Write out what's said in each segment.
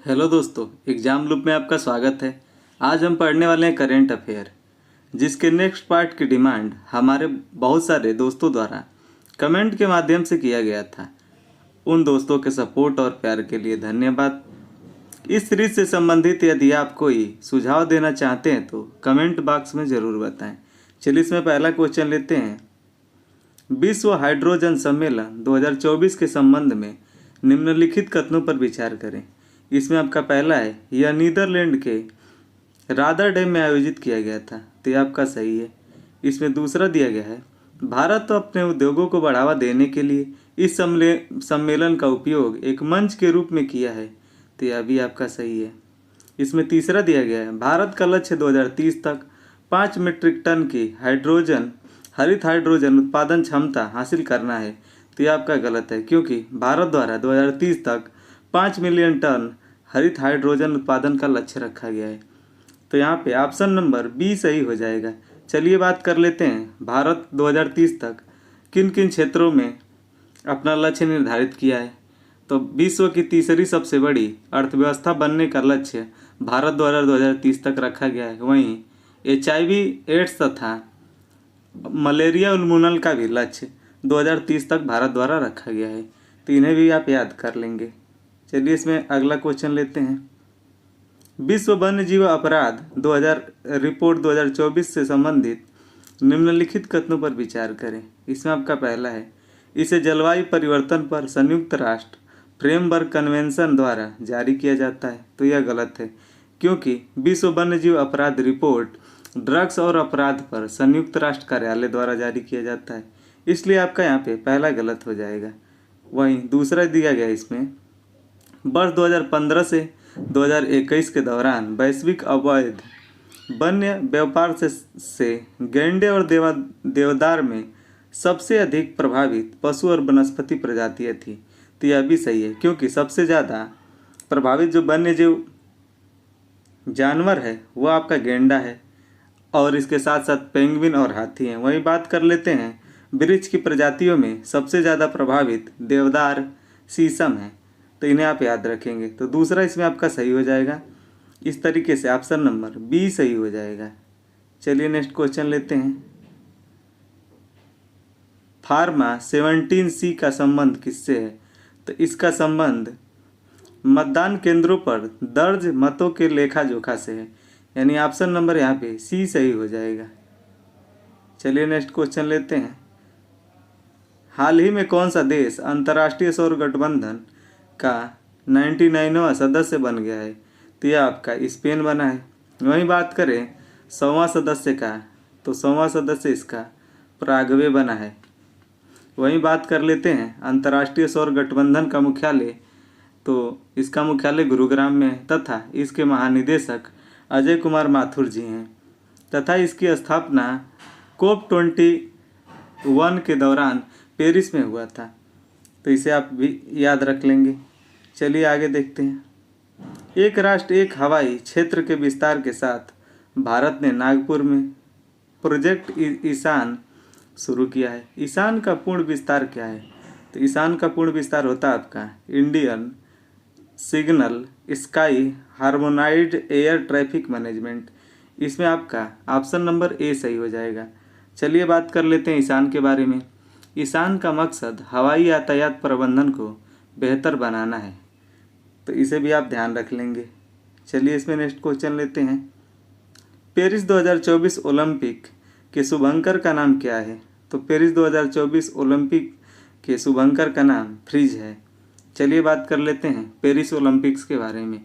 Hello दोस्तों, exam loop में आपका स्वागत है। आज हम पढ़ने वाले हैं करेंट अफेयर, जिसके नेक्स्ट पार्ट की डिमांड हमारे बहुत सारे दोस्तों द्वारा कमेंट के माध्यम से किया गया था। उन दोस्तों के सपोर्ट और प्यार के लिए धन्यवाद। इस सीरीज से संबंधित यदि आप कोई सुझाव देना चाहते हैं तो कमेंट बॉक्स में ज़रूर बताएं। चलिए इसमें पहला क्वेश्चन लेते हैं। विश्व हाइड्रोजन सम्मेलन 2024 के संबंध में निम्नलिखित कथनों पर विचार करें। इसमें आपका पहला है, यह नीदरलैंड के रादरडेम में आयोजित किया गया था, तो यह आपका सही है। इसमें दूसरा दिया गया है, भारत अपने उद्योगों को बढ़ावा देने के लिए इस सम्मेलन का उपयोग एक मंच के रूप में किया है, तो यह भी आपका सही है। इसमें तीसरा दिया गया है, भारत का लक्ष्य 2030 तक 5 मीट्रिक टन की हरित हाइड्रोजन उत्पादन क्षमता हासिल करना है, तो यह आपका गलत है, क्योंकि भारत द्वारा 2030 तक 5 मिलियन टन हरित हाइड्रोजन उत्पादन का लक्ष्य रखा गया है। तो यहाँ पे ऑप्शन नंबर बी सही हो जाएगा। चलिए बात कर लेते हैं, भारत 2030 तक किन किन क्षेत्रों में अपना लक्ष्य निर्धारित किया है। तो विश्व की तीसरी सबसे बड़ी अर्थव्यवस्था बनने का लक्ष्य भारत द्वारा 2030 तक रखा गया है। वहीं HIV, एड्स तथा मलेरिया उन्मूलन का भी लक्ष्य 2030 तक भारत द्वारा रखा गया है, तो इन्हें भी आप याद कर लेंगे। चलिए इसमें अगला क्वेश्चन लेते हैं। विश्व वन्यजीव अपराध 2000 रिपोर्ट 2024 से संबंधित निम्नलिखित कथनों पर विचार करें। इसमें आपका पहला है, इसे जलवायु परिवर्तन पर संयुक्त राष्ट्र फ्रेमवर्क कन्वेंशन द्वारा जारी किया जाता है, तो यह गलत है, क्योंकि विश्व वन्यजीव अपराध रिपोर्ट ड्रग्स और अपराध पर संयुक्त राष्ट्र कार्यालय द्वारा जारी किया जाता है, इसलिए आपका यहाँ पे पहला गलत हो जाएगा। वहीं दूसरा दिया गया, इसमें वर्ष 2015 से 2021 के दौरान वैश्विक अवैध वन्य व्यापार से गैंडे और देवदार में सबसे अधिक प्रभावित पशु और वनस्पति प्रजातियाँ थी, तो यह भी सही है, क्योंकि सबसे ज़्यादा प्रभावित जो वन्यजीव जानवर है वह आपका गेंडा है, और इसके साथ साथ पेंगुइन और हाथी हैं। वहीं बात कर लेते हैं, वृक्ष की प्रजातियों में सबसे ज़्यादा प्रभावित देवदार, शीशम है, तो इन्हें आप याद रखेंगे। तो दूसरा इसमें आपका सही हो जाएगा। इस तरीके से ऑप्शन नंबर बी सही हो जाएगा। चलिए नेक्स्ट क्वेश्चन लेते हैं। फार्मा 17C का संबंध किससे है? तो इसका संबंध मतदान केंद्रों पर दर्ज मतों के लेखा जोखा से है, यानी ऑप्शन नंबर यहाँ पे सी सही हो जाएगा। चलिए नेक्स्ट क्वेश्चन लेते हैं। हाल ही में कौन सा देश अंतर्राष्ट्रीय सौर गठबंधन का 99वां सदस्य बन गया है? तो यह आपका स्पेन बना है। वहीं बात करें 100वां सदस्य का, तो 100वां सदस्य इसका पराग्वे बना है। वहीं बात कर लेते हैं अंतर्राष्ट्रीय सौर गठबंधन का मुख्यालय, तो इसका मुख्यालय गुरुग्राम में है तथा इसके महानिदेशक अजय कुमार माथुर जी हैं, तथा इसकी स्थापना COP21 के दौरान पेरिस में हुआ था, तो इसे आप भी याद रख लेंगे। चलिए आगे देखते हैं। एक राष्ट्र एक हवाई क्षेत्र के विस्तार के साथ भारत ने नागपुर में प्रोजेक्ट ईशान शुरू किया है। ईशान का पूर्ण विस्तार क्या है? तो ईशान का पूर्ण विस्तार होता है आपका Indian signal sky harmonised air traffic management. इसमें आपका ऑप्शन नंबर ए सही हो जाएगा। चलिए बात कर लेते हैं ईशान के बारे में। ईशान का मकसद हवाई यातायात प्रबंधन को बेहतर बनाना है, तो इसे भी आप ध्यान रख लेंगे। चलिए इसमें नेक्स्ट क्वेश्चन लेते हैं। पेरिस 2024 ओलंपिक के शुभंकर का नाम क्या है? तो पेरिस 2024 ओलंपिक के शुभंकर का नाम फ्रिज है। चलिए बात कर लेते हैं पेरिस ओलंपिक्स के बारे में।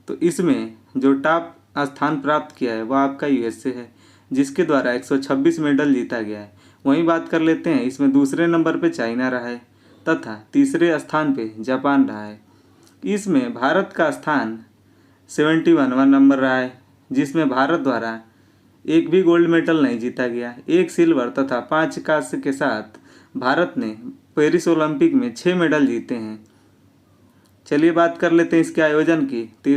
तो इसमें जो टॉप स्थान प्राप्त किया है वह आपका USA है, जिसके द्वारा 126 मेडल जीता गया है। वहीं बात कर लेते हैं, इसमें दूसरे नंबर पे चाइना रहा है तथा तीसरे स्थान पे जापान रहा है। इसमें भारत का स्थान 71वां नंबर रहा है, जिसमें भारत द्वारा एक भी गोल्ड मेडल नहीं जीता गया। 1 सिल्वर तथा 5 कांस्य के साथ भारत ने पेरिस ओलंपिक में 6 मेडल जीते हैं। चलिए बात कर लेते हैं इसके आयोजन की। तो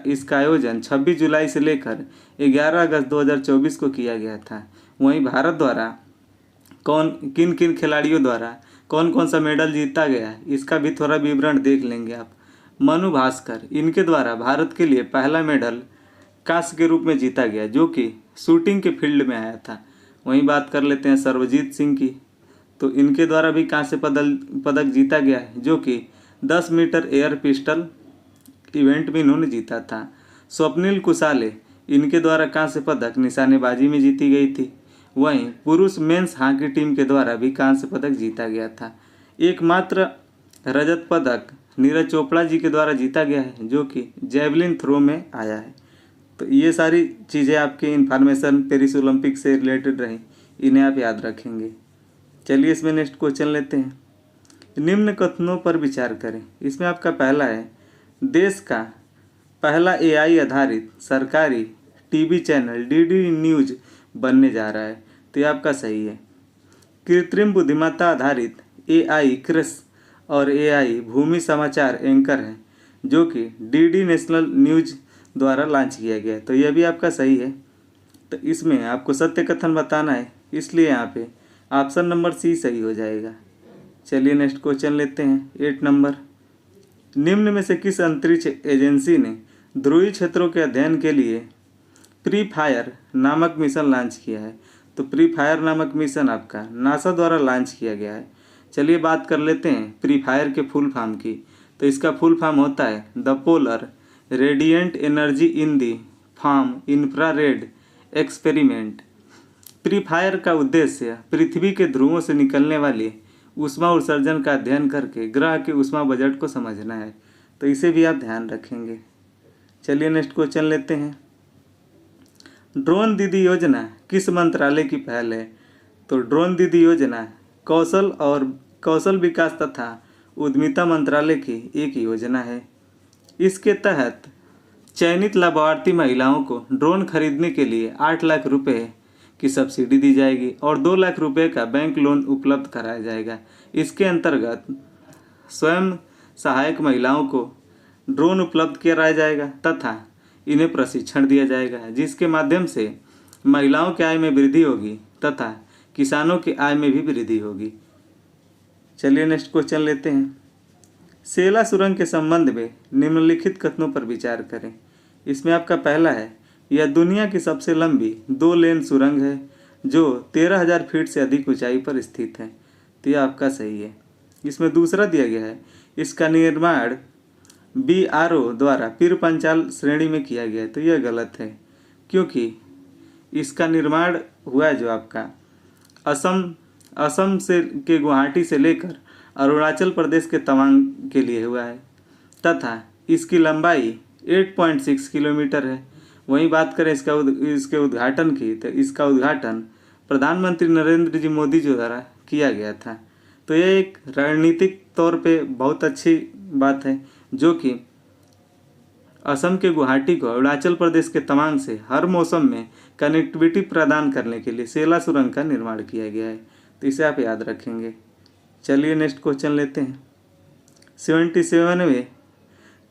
इसका आयोजन 26 जुलाई से लेकर 11 अगस्त 2024 को किया गया था। वहीं भारत द्वारा किन किन खिलाड़ियों द्वारा कौन कौन सा मेडल जीता गया, इसका भी थोड़ा विवरण देख लेंगे आप। मनु भास्कर, इनके द्वारा भारत के लिए पहला मेडल कांस्य के रूप में जीता गया, जो कि शूटिंग के फील्ड में आया था। वहीं बात कर लेते हैं सर्वजीत सिंह की, तो इनके द्वारा भी कांस्य पदक जीता गया है, जो कि 10 मीटर एयर पिस्टल इवेंट में इन्होंने जीता था। स्वप्निल कुसाले, इनके द्वारा कांस्य पदक निशानेबाजी में जीती गई थी। वहीं पुरुष मेंस हॉकी टीम के द्वारा भी कांस्य पदक जीता गया था। एकमात्र रजत पदक नीरज चोपड़ा जी के द्वारा जीता गया है, जो कि जेवलिन थ्रो में आया है। तो ये सारी चीज़ें आपकी इन्फॉर्मेशन पेरिस ओलंपिक से रिलेटेड रही, इन्हें आप याद रखेंगे। चलिए इसमें नेक्स्ट क्वेश्चन लेते हैं। निम्न कथनों पर विचार करें। इसमें आपका पहला है, देश का पहला एआई आधारित सरकारी टीवी चैनल डीडी न्यूज़ बनने जा रहा है। तो ये आपका सही है। कृत्रिम बुद्धिमत्ता आधारित एआई कृष और एआई भूमि समाचार एंकर हैं, जो कि डीडी नेशनल न्यूज़ द्वारा लॉन्च किया गया है। तो यह भी आपका सही है। तो इसमें आपको सत्य कथन बताना है, इसलिए यहाँ पे ऑप्शन नंबर सी सही हो जाएगा। चलिए नेक्स्ट क्वेश्चन लेते हैं 8 नंबर। निम्न में से किस अंतरिक्ष एजेंसी ने ध्रुवीय क्षेत्रों के अध्ययन के लिए प्री फायर नामक मिशन लॉन्च किया है? तो प्री फायर नामक मिशन आपका नासा द्वारा लॉन्च किया गया है। चलिए बात कर लेते हैं प्री फायर के फुल फॉर्म की। तो इसका फुल फॉर्म होता है the polar radiant energy in the form infrared experiment. Pre fire का उद्देश्य पृथ्वी के ध्रुवों से निकलने वाली ऊष्मा उत्सर्जन का अध्ययन करके ग्रह के ऊष्मा बजट को समझना है। तो इसे भी आप ध्यान रखेंगे। चलिए नेक्स्ट क्वेश्चन लेते हैं। ड्रोन दीदी योजना किस मंत्रालय की पहल है? तो ड्रोन दीदी योजना कौशल विकास तथा उद्यमिता मंत्रालय की एक योजना है। इसके तहत चयनित लाभार्थी महिलाओं को ड्रोन खरीदने के लिए 8 लाख रुपए की सब्सिडी दी जाएगी और 2 लाख रुपए का बैंक लोन उपलब्ध कराया जाएगा। इसके अंतर्गत स्वयं सहायक महिलाओं को ड्रोन उपलब्ध कराया जाएगा तथा इन्हें प्रशिक्षण दिया जाएगा, जिसके माध्यम से महिलाओं की आय में वृद्धि होगी तथा किसानों की आय में भी वृद्धि होगी। चलिए नेक्स्ट क्वेश्चन लेते हैं। सेला सुरंग के संबंध में निम्नलिखित कथनों पर विचार करें। इसमें आपका पहला है, यह दुनिया की सबसे लंबी 2 लेन सुरंग है जो 13,000 फीट से अधिक ऊंचाई पर स्थित है। तो यह आपका सही है। इसमें दूसरा दिया गया है, इसका निर्माण BRO द्वारा पीर पंचाल श्रेणी में किया गया है। तो यह गलत है, क्योंकि इसका निर्माण हुआ है जो आपका असम से के गुवाहाटी से लेकर अरुणाचल प्रदेश के तवांग के लिए हुआ है तथा इसकी लंबाई 8.6 किलोमीटर है। वहीं बात करें इसके उद्घाटन की, तो इसका उद्घाटन प्रधानमंत्री नरेंद्र जी मोदी जी द्वारा किया गया था। तो यह एक रणनीतिक तौर पे बहुत अच्छी बात है, जो कि असम के गुवाहाटी को अरुणाचल प्रदेश के तवांग से हर मौसम में कनेक्टिविटी प्रदान करने के लिए सेला सुरंग का निर्माण किया गया है। तो इसे आप याद रखेंगे। चलिए नेक्स्ट क्वेश्चन लेते हैं। 77वें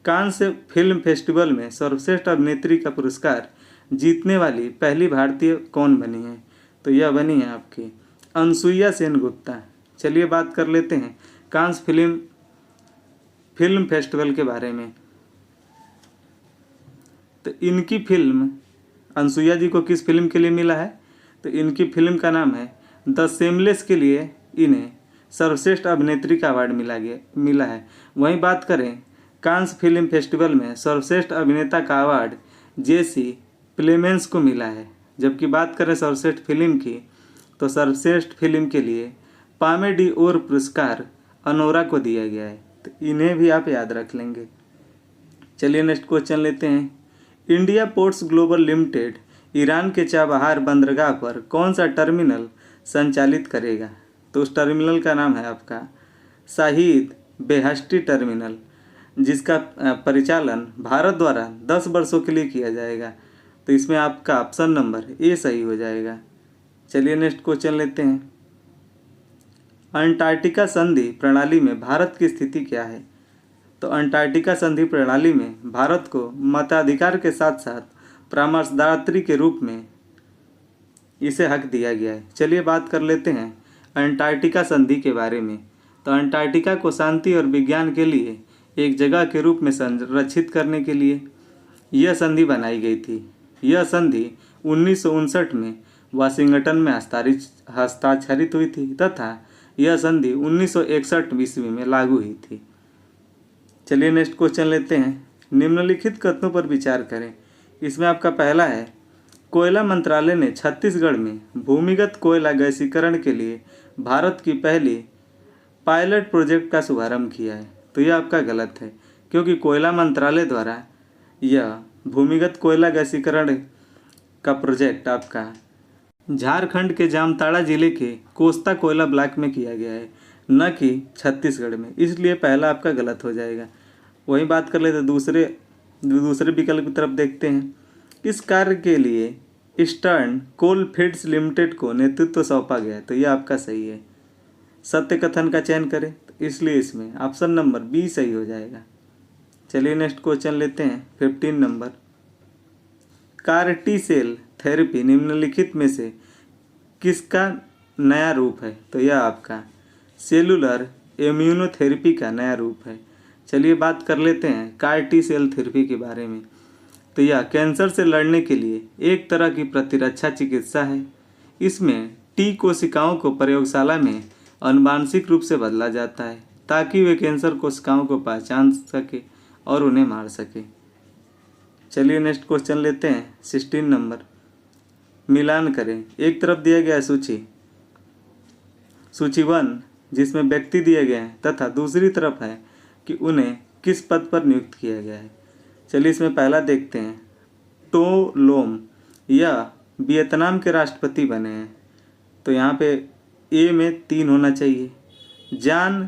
कांस फिल्म फेस्टिवल में सर्वश्रेष्ठ अभिनेत्री का पुरस्कार जीतने वाली पहली भारतीय कौन बनी है? तो यह बनी है आपकी अनसुईया सेन गुप्ता। चलिए बात कर लेते हैं कांस फिल्म फेस्टिवल के बारे में। तो इनकी फिल्म अनसुईया जी को किस फिल्म के लिए मिला है? तो इनकी फिल्म का नाम है द सेमलेस के लिए इन्हें सर्वश्रेष्ठ अभिनेत्री का अवार्ड मिला है। वहीं बात करें कांस फिल्म फेस्टिवल में सर्वश्रेष्ठ अभिनेता का अवार्ड जेसी प्लेमेंस को मिला है। जबकि बात करें सर्वश्रेष्ठ फिल्म की, तो सर्वश्रेष्ठ फिल्म के लिए पामे डी ओर पुरस्कार अनोरा को दिया गया है। तो इन्हें भी आप याद रख लेंगे। चलिए नेक्स्ट क्वेश्चन लेते हैं। India ports global limited Iran के चाबहार बंदरगाह पर कौन सा टर्मिनल संचालित करेगा? तो उस टर्मिनल का नाम है आपका शाहिद बेहश्ती टर्मिनल, जिसका परिचालन भारत द्वारा 10 वर्षों के लिए किया जाएगा। तो इसमें आपका ऑप्शन नंबर ए सही हो जाएगा। चलिए नेक्स्ट क्वेश्चन लेते हैं। अंटार्कटिका संधि प्रणाली में भारत की स्थिति क्या है? तो अंटार्कटिका संधि प्रणाली में भारत को मताधिकार के साथ साथ परामर्शदात्री के रूप में इसे हक दिया गया है। चलिए बात कर लेते हैं अंटार्कटिका संधि के बारे में। तो अंटार्कटिका को शांति और विज्ञान के लिए एक जगह के रूप में संरक्षित करने के लिए यह संधि बनाई गई थी। यह संधि 1959 में वाशिंगटन में हस्ताक्षरित हुई थी तथा यह संधि 1961 ईस्वी में लागू हुई थी। चलिए नेक्स्ट क्वेश्चन लेते हैं। निम्नलिखित कथनों पर विचार करें। इसमें आपका पहला है, कोयला मंत्रालय ने छत्तीसगढ़ में भूमिगत कोयला गैसीकरण के लिए भारत की पहली पायलट प्रोजेक्ट का शुभारंभ किया है। तो यह आपका गलत है, क्योंकि कोयला मंत्रालय द्वारा यह भूमिगत कोयला गैसीकरण का प्रोजेक्ट आपका झारखंड के जामताड़ा जिले के कोस्ता कोयला ब्लॉक में किया गया है, न कि छत्तीसगढ़ में। इसलिए पहला आपका गलत हो जाएगा। वहीं बात कर लेते दूसरे विकल्प की तरफ देखते हैं। इस कार्य के लिए ईस्टर्न कोल फील्ड्स लिमिटेड को नेतृत्व सौंपा गया है। तो यह आपका सही है। सत्य कथन का चयन करें, तो इसलिए इसमें ऑप्शन नंबर बी सही हो जाएगा। चलिए नेक्स्ट क्वेश्चन लेते हैं। 15 number, CAR T cell therapy निम्नलिखित में से किसका नया रूप है? तो यह आपका सेलुलर इम्यूनोथेरेपी का नया रूप है। चलिए बात कर लेते हैं कार टी सेल थेरेपी के बारे में। तो यह कैंसर से लड़ने के लिए एक तरह की प्रतिरक्षा चिकित्सा है। इसमें टी कोशिकाओं को प्रयोगशाला में आनुवांशिक रूप से बदला जाता है ताकि वे कैंसर कोशिकाओं को पहचान सके और उन्हें मार सके। चलिए नेक्स्ट क्वेश्चन लेते हैं। 16 नंबर, मिलान करें। एक तरफ दिया गया है सूची 1 जिसमें व्यक्ति दिए गए हैं तथा दूसरी तरफ है कि उन्हें किस पद पर नियुक्त किया गया है। चलिए इसमें पहला देखते हैं। टो लोम यह वियतनाम के राष्ट्रपति बने हैं। तो यहाँ पे ए में 3 होना चाहिए। जॉन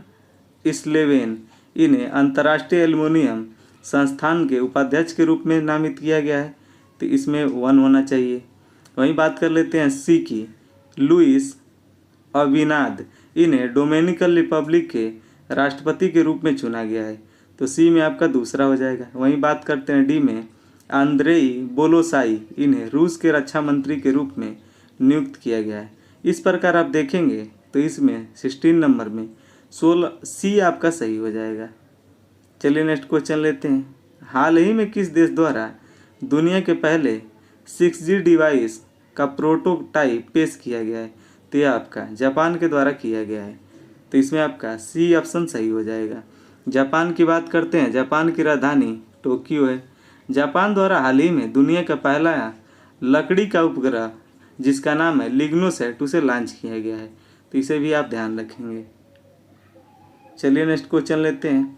स्लेवेन इन्हें अंतर्राष्ट्रीय एल्युमिनियम संस्थान के उपाध्यक्ष के रूप में नामित किया गया है। तो इसमें 1 होना चाहिए। वहीं बात कर लेते हैं सी की। लुइस अविनाद इन्हें डोमिनिकन रिपब्लिक के राष्ट्रपति के रूप में चुना गया है। तो सी में आपका दूसरा हो जाएगा। वहीं बात करते हैं डी में। आंद्रेई बोलोसाई इन्हें रूस के रक्षा मंत्री के रूप में नियुक्त किया गया है। इस प्रकार आप देखेंगे तो इसमें 16 नंबर में 16 सी आपका सही हो जाएगा। चलिए नेक्स्ट क्वेश्चन लेते हैं। हाल ही में किस देश द्वारा दुनिया के पहले 6G डिवाइस का प्रोटोटाइप पेश किया गया है? तो यह आपका जापान के द्वारा किया गया है। तो इसमें आपका सी ऑप्शन सही हो जाएगा। जापान की बात करते हैं। जापान की राजधानी टोक्यो है। जापान द्वारा हाल ही में दुनिया का पहला लकड़ी का उपग्रह जिसका नाम है लिग्नोसैट उसे लॉन्च किया गया है। तो इसे भी आप ध्यान रखेंगे। चलिए नेक्स्ट क्वेश्चन लेते हैं।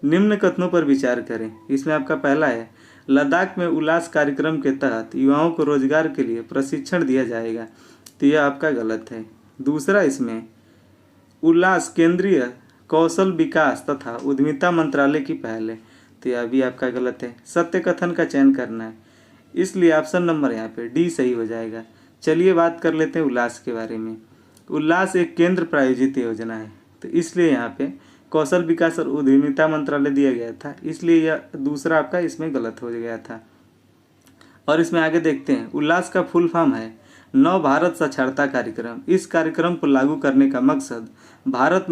निम्न कथनों पर विचार करें। इसमें आपका पहला है, लद्दाख में उल्लास कार्यक्रम के तहत युवाओं को रोजगार के लिए प्रशिक्षण दिया जाएगा। तो यह आपका गलत है। दूसरा, इसमें उल्लास केंद्रीय कौशल विकास तथा उद्यमिता मंत्रालय की पहल है। तो यह भी आपका गलत है। सत्य कथन का चयन करना है, इसलिए ऑप्शन नंबर यहाँ पे डी सही हो जाएगा। चलिए बात कर लेते हैं उल्लास के बारे में। उल्लास एक केंद्र प्रायोजित योजना है, तो इसलिए यहाँ पे कौशल विकास और उद्यमिता मंत्रालय दिया गया था, इसलिए यह दूसरा आपका इसमें गलत हो गया था। और इसमें आगे देखते हैं। उल्लास का फुल फॉर्म है नव भारत साक्षरता कार्यक्रम। इस कार्यक्रम को लागू करने का मकसद भारत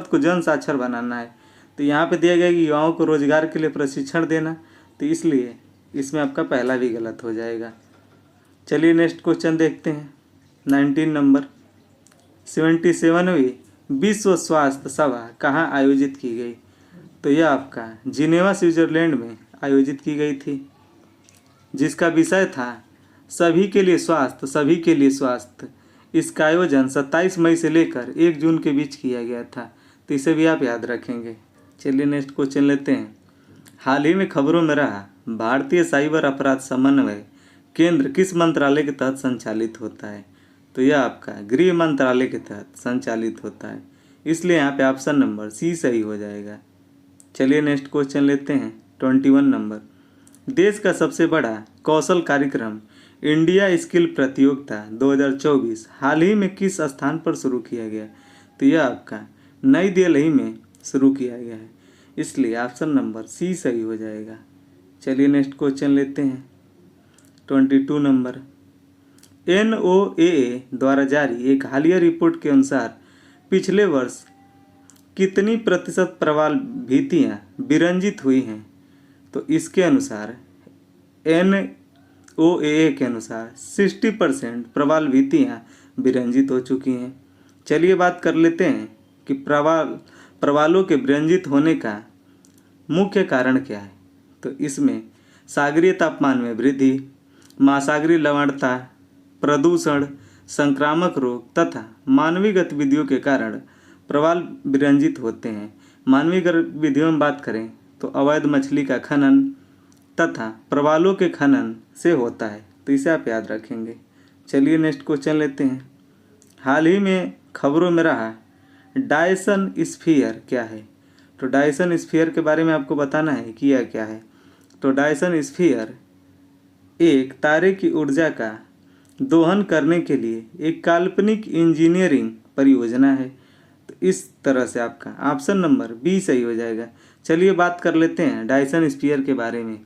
को जन साक्षर बनाना है। तो यहाँ पे दिया गया कि युवाओं को रोजगार के लिए प्रशिक्षण देना, तो इसलिए इसमें आपका पहला भी गलत हो जाएगा। चलिए नेक्स्ट क्वेश्चन देखते हैं। 19 नंबर, 77वीं विश्व स्वास्थ्य सभा कहाँ आयोजित की गई? तो यह आपका जिनेवा स्विट्जरलैंड में आयोजित की गई थी, जिसका विषय था सभी के लिए स्वास्थ्य, सभी के लिए स्वास्थ्य। इसका आयोजन 27 मई से लेकर 1 जून के बीच किया गया था। तो इसे भी आप याद रखेंगे। चलिए नेक्स्ट क्वेश्चन लेते हैं। हाल ही में खबरों में रहा भारतीय साइबर अपराध समन्वय केंद्र किस मंत्रालय के तहत संचालित होता है? तो यह आपका गृह मंत्रालय के तहत संचालित होता है, इसलिए यहाँ पे ऑप्शन नंबर सी सही हो जाएगा। चलिए नेक्स्ट क्वेश्चन लेते हैं। 21 नंबर, देश का सबसे बड़ा कौशल कार्यक्रम इंडिया स्किल प्रतियोगिता 2024 हाल ही में किस स्थान पर शुरू किया गया? तो यह आपका नई दिल्ली में शुरू किया गया है, इसलिए ऑप्शन नंबर सी सही हो जाएगा। चलिए नेक्स्ट क्वेश्चन लेते हैं। 22 नंबर, NOAA द्वारा जारी एक हालिया रिपोर्ट के अनुसार पिछले वर्ष कितनी प्रतिशत प्रवाल भित्तियाँ विरंजित हुई हैं? तो इसके अनुसार NOAA के अनुसार 60% प्रवाल भित्तियाँ विरंजित हो चुकी हैं। चलिए बात कर लेते हैं कि प्रवालों के विरंजित होने का मुख्य कारण क्या है। तो इसमें सागरीय तापमान में वृद्धि, महासागरीय लवणता, प्रदूषण, संक्रामक रोग तथा मानवीय गतिविधियों के कारण प्रवाल विरंजित होते हैं। मानवीय गतिविधियों में बात करें तो अवैध मछली का खनन तथा प्रवालों के खनन से होता है, तो इसे आप याद रखेंगे। चलिए नेक्स्ट क्वेश्चन लेते हैं। हाल ही में खबरों में रहा डायसन स्फीयर क्या है? तो डायसन स्फीयर के बारे में आपको बताना है कि यह क्या है। तो डायसन स्फीयर एक तारे की ऊर्जा का दोहन करने के लिए एक काल्पनिक इंजीनियरिंग परियोजना है। तो इस तरह से आपका ऑप्शन नंबर बी सही हो जाएगा। चलिए बात कर लेते हैं डायसन स्फीयर के बारे में।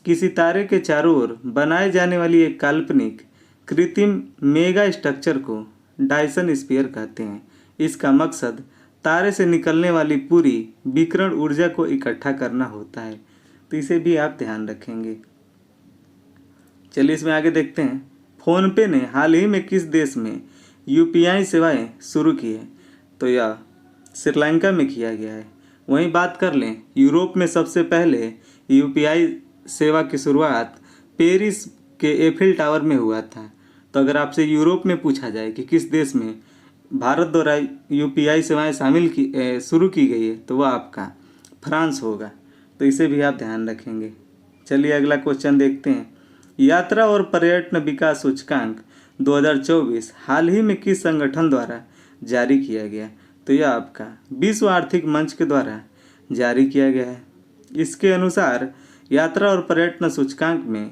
किसी तारे के चारों ओर बनाए जाने वाली एक काल्पनिक कृत्रिम मेगा स्ट्रक्चर को डायसन स्फीयर कहते हैं। इसका मकसद तारे से निकलने वाली पूरी विकिरण ऊर्जा को इकट्ठा करना होता है, तो इसे भी आप ध्यान रखेंगे। चलिए इसमें आगे देखते हैं। फ़ोनपे ने हाल ही में किस देश में UPI सेवाएं शुरू की है? तो यह श्रीलंका में किया गया है। वहीं बात कर लें, यूरोप में सबसे पहले UPI सेवा की शुरुआत पेरिस के एफिल टावर में हुआ था। तो अगर आपसे यूरोप में पूछा जाए कि किस देश में भारत द्वारा UPI सेवाएं शुरू की गई है, तो वह आपका फ्रांस होगा, तो इसे भी आप ध्यान रखेंगे। चलिए अगला क्वेश्चन देखते हैं। यात्रा और पर्यटन विकास सूचकांक 2024 हाल ही में किस संगठन द्वारा जारी किया गया? तो यह आपका विश्व आर्थिक मंच के द्वारा जारी किया गया है। इसके अनुसार यात्रा और पर्यटन सूचकांक में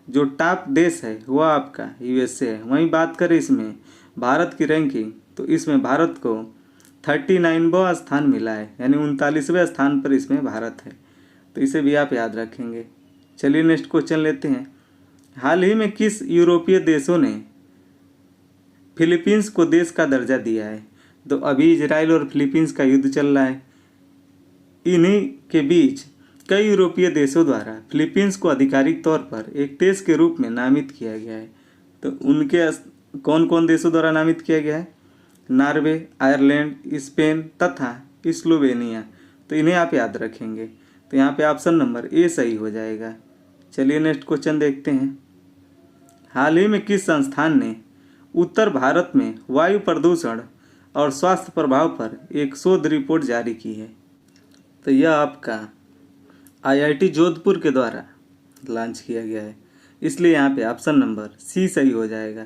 जो टॉप देश है वह आपका USA है। वहीं बात करें इसमें भारत की रैंकिंग, तो इसमें भारत को 39वां स्थान मिला है, यानी 39वें स्थान पर इसमें भारत है, तो इसे भी आप याद रखेंगे। चलिए नेक्स्ट क्वेश्चन लेते हैं। हाल ही में किस यूरोपीय देशों ने फिलीपींस को देश का दर्जा दिया है? तो अभी इजराइल और फिलीपींस का युद्ध चल रहा है। इन्हीं के बीच कई यूरोपीय देशों द्वारा फिलीपींस को आधिकारिक तौर पर एक देश के रूप में नामित किया गया है। तो उनके कौन कौन देशों द्वारा नामित किया गया है? नॉर्वे, आयरलैंड, स्पेन तथा स्लोवेनिया, तो इन्हें आप याद रखेंगे। तो यहाँ पे ऑप्शन नंबर ए सही हो जाएगा। चलिए नेक्स्ट क्वेश्चन देखते हैं। हाल ही में किस संस्थान ने उत्तर भारत में वायु प्रदूषण और स्वास्थ्य प्रभाव पर एक शोध रिपोर्ट जारी की है? तो यह आपका IIT जोधपुर के द्वारा लॉन्च किया गया है, इसलिए यहाँ पे ऑप्शन नंबर सी सही हो जाएगा।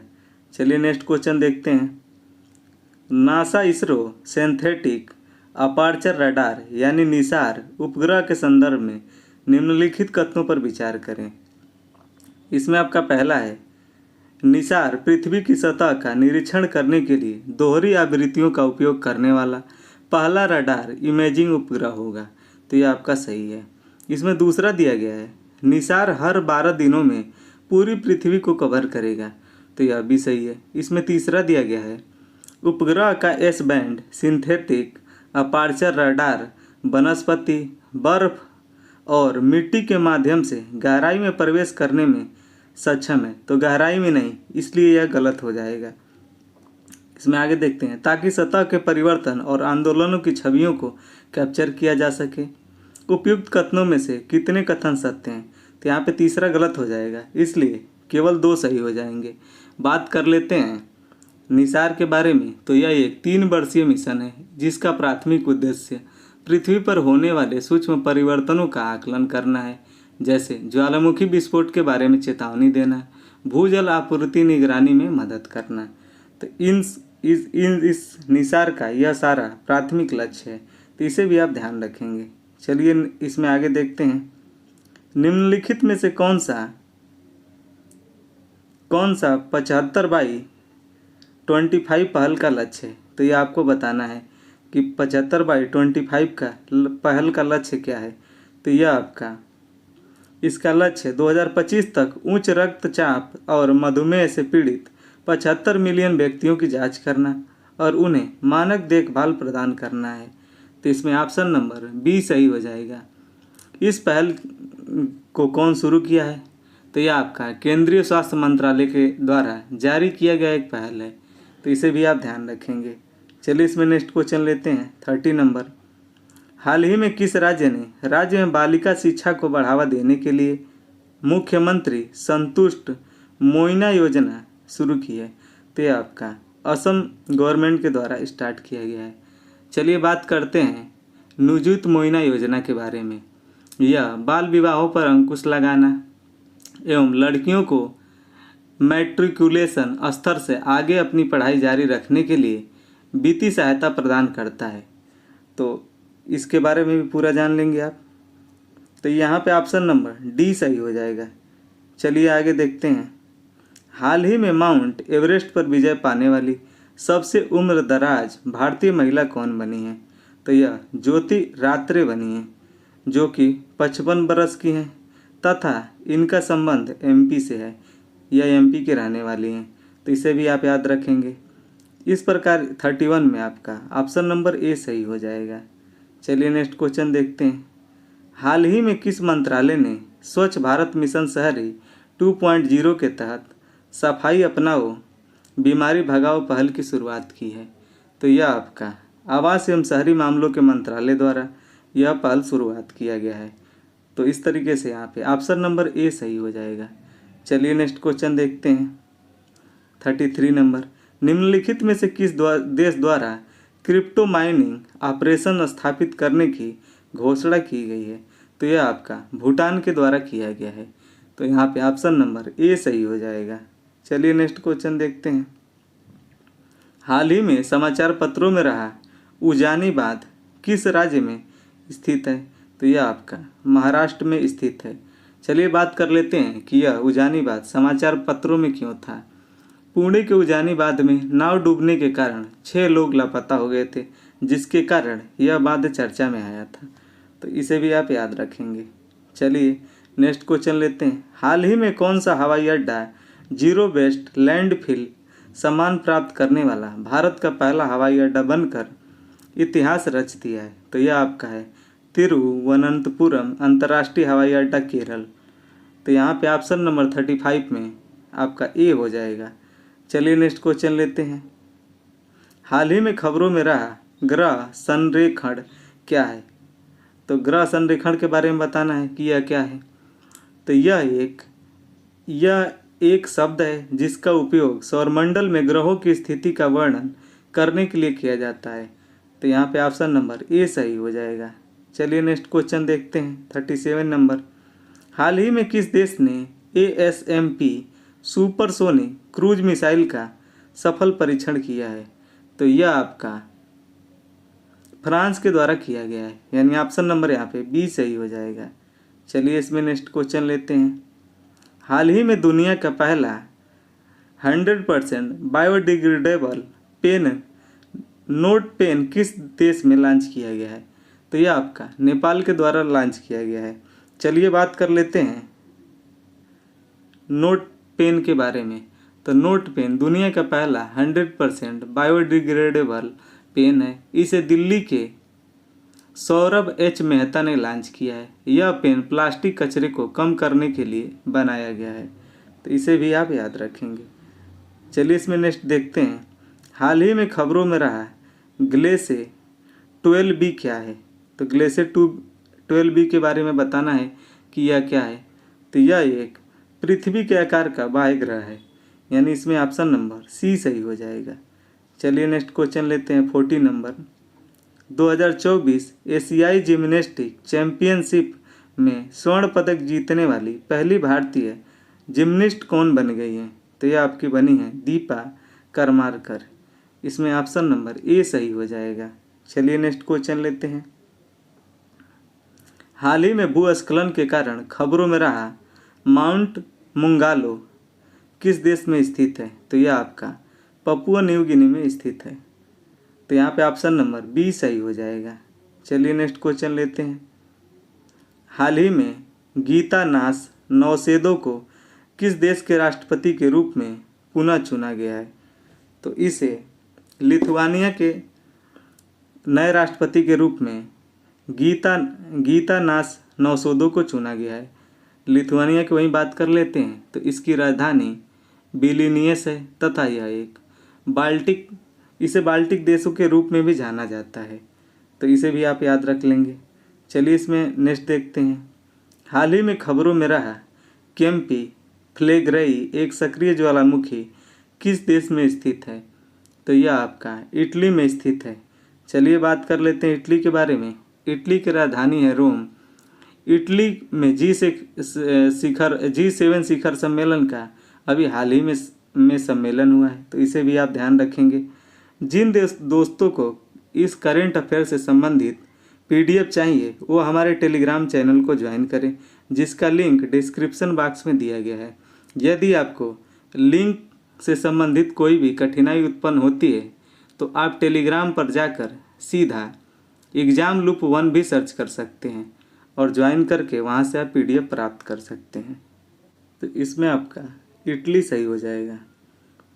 चलिए नेक्स्ट क्वेश्चन देखते हैं। NASA ISRO synthetic aperture radar यानी निसार उपग्रह के संदर्भ में निम्नलिखित कथनों पर विचार करें। इसमें आपका पहला है, निसार पृथ्वी की सतह का निरीक्षण करने के लिए दोहरी आवृत्तियों का उपयोग करने वाला पहला रडार इमेजिंग उपग्रह होगा, तो यह आपका सही है। इसमें दूसरा दिया गया है, निसार हर 12 दिनों में पूरी पृथ्वी को कवर करेगा, तो यह भी सही है। इसमें तीसरा दिया गया है, उपग्रह का S band synthetic aperture radar वनस्पति, बर्फ और मिट्टी के माध्यम से गहराई में प्रवेश करने में सक्षम है, तो गहराई में नहीं, इसलिए यह गलत हो जाएगा। इसमें आगे देखते हैं। ताकि सतह के परिवर्तन और आंदोलनों की छवियों को कैप्चर किया जा सके। उपयुक्त कथनों में से कितने कथन सत्य हैं? तो यहाँ पे तीसरा गलत हो जाएगा, इसलिए केवल 2 सही हो जाएंगे। बात कर लेते हैं निसार के बारे में, तो यह एक 3 वर्षीय मिशन है जिसका प्राथमिक उद्देश्य पृथ्वी पर होने वाले सूक्ष्म परिवर्तनों का आकलन करना है, जैसे ज्वालामुखी विस्फोट के बारे में चेतावनी देना, भूजल आपूर्ति निगरानी में मदद करना। तो इस निसार का यह सारा प्राथमिक लक्ष्य है, तो इसे भी आप ध्यान रखेंगे। चलिए इसमें आगे देखते हैं। निम्नलिखित में से कौन सा 75/25 पहल का लक्ष्य है? तो ये आपको बताना है कि 75/25 का पहल का लक्ष्य क्या है। तो यह आपका इसका लक्ष्य 2025 तक उच्च रक्तचाप और मधुमेह से पीड़ित 75 मिलियन व्यक्तियों की जांच करना और उन्हें मानक देखभाल प्रदान करना है। तो इसमें ऑप्शन नंबर बी सही हो जाएगा। इस पहल को कौन शुरू किया है? तो यह आपका केंद्रीय स्वास्थ्य मंत्रालय के द्वारा जारी किया गया एक पहल है, तो इसे भी आप ध्यान रखेंगे। चलिए इसमें नेक्स्ट क्वेश्चन लेते हैं 30 नंबर। हाल ही में किस राज्य में बालिका शिक्षा को बढ़ावा देने के लिए मुख्यमंत्री संतुष्ट मोइना योजना शुरू की है? तो यह आपका असम गवर्नमेंट के द्वारा स्टार्ट किया गया है। चलिए बात करते हैं निजुत मोइना योजना के बारे में। यह बाल विवाहों पर अंकुश लगाना एवं लड़कियों को मैट्रिकुलेशन स्तर से आगे अपनी पढ़ाई जारी रखने के लिए वित्तीय सहायता प्रदान करता है। तो इसके बारे में भी पूरा जान लेंगे आप। तो यहाँ पे ऑप्शन नंबर डी सही हो जाएगा। चलिए आगे देखते हैं। हाल ही में माउंट एवरेस्ट पर विजय पाने वाली सबसे उम्रदराज भारतीय महिला कौन बनी है? तो यह ज्योति रात्रे बनी है, जो कि 55 बरस की हैं तथा इनका संबंध एमपी से है। यह एमपी के रहने वाली हैं, तो इसे भी आप याद रखेंगे। इस प्रकार 31 में आपका ऑप्शन नंबर ए सही हो जाएगा। चलिए नेक्स्ट क्वेश्चन देखते हैं। हाल ही में किस मंत्रालय ने स्वच्छ भारत मिशन शहरी 2.0 के तहत सफाई अपनाओ बीमारी भगाओ पहल की शुरुआत की है? तो यह आपका आवास एवं शहरी मामलों के मंत्रालय द्वारा यह पहल शुरुआत किया गया है। तो इस तरीके से यहाँ पे ऑप्शन नंबर ए सही हो जाएगा। चलिए नेक्स्ट क्वेश्चन देखते हैं 33 नंबर। निम्नलिखित में से किस देश द्वारा क्रिप्टो माइनिंग ऑपरेशन स्थापित करने की घोषणा की गई है? तो यह आपका भूटान के द्वारा किया गया है। तो यहाँ पे ऑप्शन नंबर ए सही हो जाएगा। चलिए नेक्स्ट क्वेश्चन देखते हैं। हाल ही में समाचार पत्रों में रहा उजानी बांध किस राज्य में स्थित है? तो यह आपका महाराष्ट्र में स्थित है। चलिए बात कर लेते हैं कि यह उजानी बांध समाचार पत्रों में क्यों था। पुणे के उजानी बांध में नाव डूबने के कारण 6 लोग लापता हो गए थे, जिसके कारण यह बांध चर्चा में आया था। तो इसे भी आप याद रखेंगे। चलिए नेक्स्ट क्वेश्चन लेते हैं। हाल ही में कौन सा हवाई अड्डा जीरो वेस्ट लैंडफिल सम्मान प्राप्त करने वाला भारत का पहला हवाई अड्डा बनकर इतिहास रच दिया है? तो यह आपका है तिरुवनंतपुरम अंतर्राष्ट्रीय हवाई अड्डा, केरल। तो यहाँ पे ऑप्शन नंबर 35 में आपका ए हो जाएगा। चलिए नेक्स्ट क्वेश्चन लेते हैं। हाल ही में खबरों में रहा ग्रह संरेखण क्या है? तो ग्रह संरेखण के बारे में बताना है कि यह क्या है। तो यह एक शब्द है जिसका उपयोग सौरमंडल में ग्रहों की स्थिति का वर्णन करने के लिए किया जाता है। तो यहाँ पे ऑप्शन नंबर ए सही हो जाएगा। चलिए नेक्स्ट क्वेश्चन देखते हैं 37 नंबर। हाल ही में किस देश ने ASMP सुपरसोनिक क्रूज मिसाइल का सफल परीक्षण किया है? तो यह आपका फ्रांस के द्वारा किया गया है, यानी ऑप्शन नंबर यहाँ पे बी सही हो जाएगा। चलिए इसमें नेक्स्ट क्वेश्चन लेते हैं। हाल ही में दुनिया का पहला 100% बायोडिग्रेडेबल पेन नोट पेन किस देश में लॉन्च किया गया है? तो यह आपका नेपाल के द्वारा लॉन्च किया गया है। चलिए बात कर लेते हैं नोट पेन के बारे में। तो नोट पेन दुनिया का पहला 100% बायोडिग्रेडेबल पेन है। इसे दिल्ली के सौरभ एच मेहता ने लॉन्च किया है। यह पेन प्लास्टिक कचरे को कम करने के लिए बनाया गया है। तो इसे भी आप याद रखेंगे। चलिए इसमें नेक्स्ट देखते हैं। हाल ही में खबरों में रहा ग्लेसे 12b क्या है? तो ग्लेसे 12b के बारे में बताना है कि यह क्या है। तो यह एक पृथ्वी के आकार का बाह्य ग्रह है, यानी इसमें ऑप्शन नंबर सी सही हो जाएगा। चलिए नेक्स्ट क्वेश्चन लेते हैं 40 नंबर। 2024 एशियाई जिम्नास्टिक चैंपियनशिप में स्वर्ण पदक जीतने वाली पहली भारतीय जिम्निस्ट कौन बन गई है? तो यह आपकी बनी है दीपा करमारकर। इसमें ऑप्शन नंबर ए सही हो जाएगा। चलिए नेक्स्ट क्वेश्चन लेते हैं। हाल ही में भूस्खलन के कारण खबरों में रहा माउंट मुंगालो किस देश में स्थित है? तो यह आपका पपुआ न्यू गिनी में स्थित है। तो यहाँ पे ऑप्शन नंबर बी सही हो जाएगा। चलिए नेक्स्ट क्वेश्चन लेते हैं। हाल ही में गीता नास नौसेदो को किस देश के राष्ट्रपति के रूप में पुनः चुना गया है? तो इसे लिथुआनिया के नए राष्ट्रपति के रूप में गीतानास नौसेदा को चुना गया है। लिथुआनिया की वहीं बात कर लेते हैं तो इसकी राजधानी विल्नियस है तथा यह इसे बाल्टिक देशों के रूप में भी जाना जाता है, तो इसे भी आप याद रख लेंगे। चलिए इसमें नेक्स्ट देखते हैं। हाल ही में खबरों में रहा केम्पी फ्लेग्रेई एक सक्रिय ज्वालामुखी किस देश में स्थित है? तो यह आपका इटली में स्थित है। चलिए बात कर लेते हैं इटली के बारे में। इटली की राजधानी है रोम। इटली में G7 शिखर सम्मेलन का अभी हाल ही में सम्मेलन हुआ है, तो इसे भी आप ध्यान रखेंगे। जिन दोस्तों को इस करेंट अफेयर से संबंधित PDF चाहिए वो हमारे टेलीग्राम चैनल को ज्वाइन करें, जिसका लिंक डिस्क्रिप्शन बॉक्स में दिया गया है। यदि आपको लिंक से संबंधित कोई भी कठिनाई उत्पन्न होती है तो आप टेलीग्राम पर जाकर सीधा एग्ज़ाम लूप 1 भी सर्च कर सकते हैं और ज्वाइन करके वहाँ से आप PDF प्राप्त कर सकते हैं। तो इसमें आपका इटली सही हो जाएगा।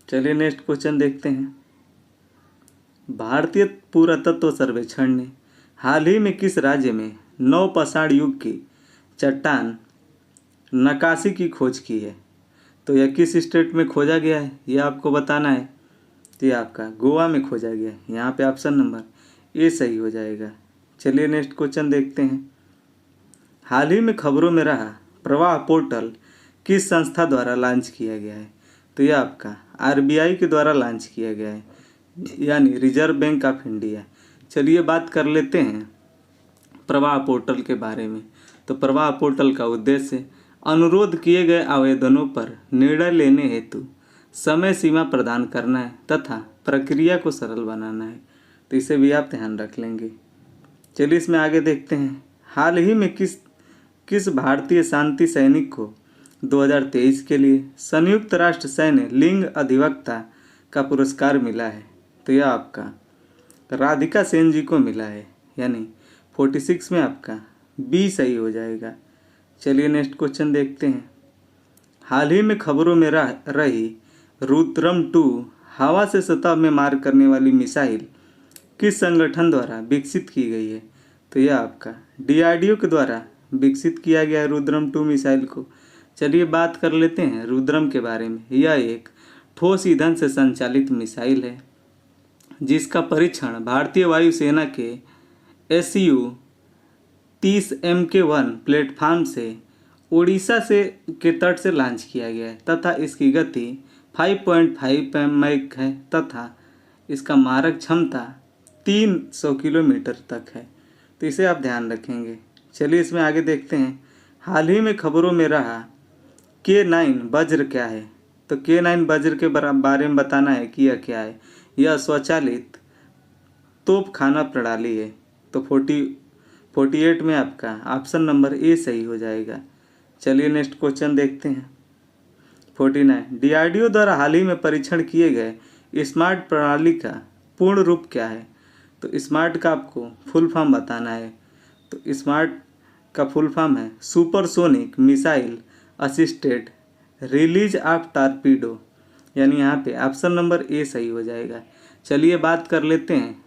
चलिए नेक्स्ट क्वेश्चन देखते हैं। भारतीय पुरातत्व सर्वेक्षण ने हाल ही में किस राज्य में नवपाषाण युग की चट्टान नक्काशी की खोज की है? तो यह किस स्टेट में खोजा गया है यह आपको बताना है। तो यह आपका गोवा में खोजा गया है। यहाँ पे ऑप्शन नंबर ए सही हो जाएगा। चलिए नेक्स्ट क्वेश्चन देखते हैं। हाल ही में खबरों में रहा प्रवाह पोर्टल किस संस्था द्वारा लॉन्च किया गया है? तो यह आपका RBI के द्वारा लॉन्च किया गया है, यानी रिजर्व बैंक ऑफ इंडिया। चलिए बात कर लेते हैं प्रवाह पोर्टल के बारे में। तो प्रवाह पोर्टल का उद्देश्य अनुरोध किए गए आवेदनों पर निर्णय लेने हेतु समय सीमा प्रदान करना है तथा प्रक्रिया को सरल बनाना है, तो इसे भी आप ध्यान रख लेंगे। चलिए इसमें आगे देखते हैं। हाल ही में किस भारतीय शांति सैनिक को 2023 के लिए संयुक्त राष्ट्र सैन्य लिंग अधिवक्ता का पुरस्कार मिला है? तो यह आपका राधिका सेन जी को मिला है, यानी 46 में आपका बी सही हो जाएगा। चलिए नेक्स्ट क्वेश्चन देखते हैं। हाल ही में खबरों में रही रुद्रम 2 हवा से सतह में मार करने वाली मिसाइल किस संगठन द्वारा विकसित की गई है? तो यह आपका DRDO के द्वारा विकसित किया गया है रुद्रम 2 मिसाइल को। चलिए बात कर लेते हैं रुद्रम के बारे में। यह एक ठोस ईंधन से संचालित मिसाइल है जिसका परीक्षण भारतीय वायुसेना के SU-30 MK1 प्लेटफॉर्म से उड़ीसा के तट से लॉन्च किया गया है तथा इसकी गति 5.5 मैक है तथा इसका मारक क्षमता 300 किलोमीटर तक है, तो इसे आप ध्यान रखेंगे। चलिए इसमें आगे देखते हैं। हाल ही में खबरों में रहा K9 वज्र क्या है? तो K9 वज्र के बारे में बताना है कि यह क्या है। यह स्वचालित तोपखाना प्रणाली है। तो 48 में आपका ऑप्शन नंबर ए सही हो जाएगा। चलिए नेक्स्ट क्वेश्चन देखते हैं। 49 DRDO द्वारा हाल ही में परीक्षण किए गए स्मार्ट प्रणाली का पूर्ण रूप क्या है? तो स्मार्ट का आपको फुल फॉर्म बताना है। तो स्मार्ट का फुल फॉर्म है supersonic missile assisted release of torpedo, यानी यहाँ पे ऑप्शन नंबर ए सही हो जाएगा। चलिए बात कर लेते हैं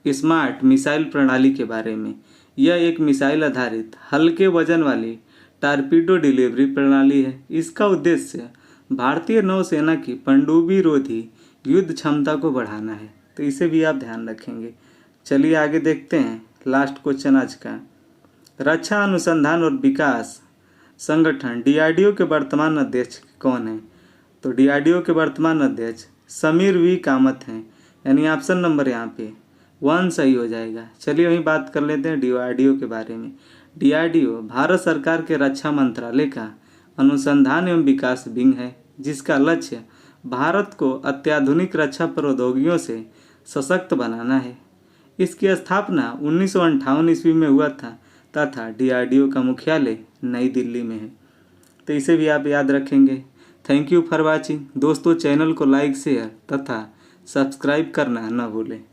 स्मार्ट मिसाइल प्रणाली के बारे में। यह एक मिसाइल आधारित हल्के वजन वाली टॉर्पीडो डिलीवरी प्रणाली है। इसका उद्देश्य भारतीय नौसेना की पनडुब्बी रोधी युद्ध क्षमता को बढ़ाना है, तो इसे भी आप ध्यान रखेंगे। चलिए आगे देखते हैं लास्ट क्वेश्चन आज का। रक्षा अनुसंधान और विकास संगठन DRDO के वर्तमान अध्यक्ष कौन है? तो DRDO के वर्तमान अध्यक्ष समीर V कामत हैं, यानी ऑप्शन नंबर यहाँ पे 1 सही हो जाएगा। चलिए वहीं बात कर लेते हैं DRDO के बारे में। DRDO भारत सरकार के रक्षा मंत्रालय का अनुसंधान एवं विकास विंग है जिसका लक्ष्य भारत को अत्याधुनिक रक्षा प्रौद्योगिकियों से सशक्त बनाना है। इसकी स्थापना 1958 ईस्वी में हुआ था तथा DRDO का मुख्यालय नई दिल्ली में है, तो इसे भी आप याद रखेंगे। Thank you for watching. दोस्तों चैनल को लाइक शेयर तथा सब्सक्राइब करना न भूलें।